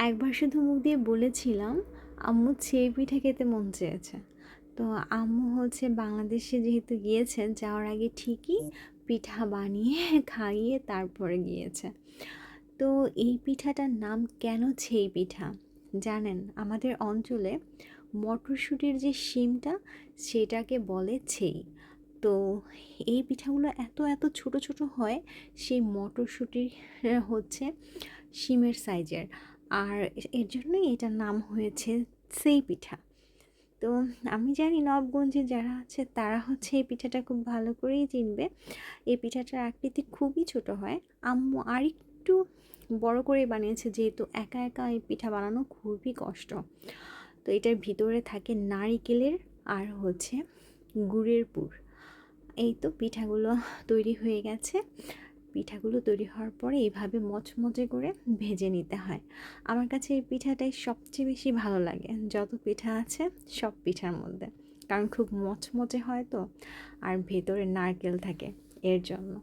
একবার শুধু মুখ দিয়ে বলেছিলাম আম্মু ছেই পিঠা খেতে মন চেয়েছে। তো আম্মু বাংলাদেশে যেহেতু গিয়েছে, যাওয়ার আগে ঠিকই পিঠা বানিয়ে খাইয়ে তারপরে গিয়েছে। তো এই পিঠাটার নাম কেন ছেই পিঠা জানেন? আমাদের অঞ্চলে মটরশুঁটির যে শিমটা সেটাকে বলে ছেই। তো এই পিঠাগুলো এত এত ছোট ছোট হয়, সেই মটরশুঁটির হচ্ছে শিমের সাইজের। আর এর জন্যই এটার নাম হয়েছে সেই পিঠা। তো আমি জানি নবগঞ্জে যারা আছে তারা এই পিঠাটা খুব ভালো করেই চিনবে। এই পিঠাটার আকৃতি খুবই ছোট হয়। আম্মু আরেকটু বড় করে বানিয়েছে, যেহেতু একা একা এই পিঠা বানানো খুবই কষ্ট। তো এটার ভিতরে থাকে নারিকেলের আর গুড়ের পুর। এই তো পিঠাগুলো তৈরি হয়ে গেছে। পিঠাগুলো তৈরি হওয়ার পরে এইভাবে মচমচে করে ভেজে নিতে হয়। আমার কাছে এই পিঠাটাই সবচেয়ে বেশি ভালো লাগে যত পিঠা আছে সব পিঠার মধ্যে, কারণ খুব মচমচে হয় তো, আর ভেতরে নারকেল থাকে এর জন্য।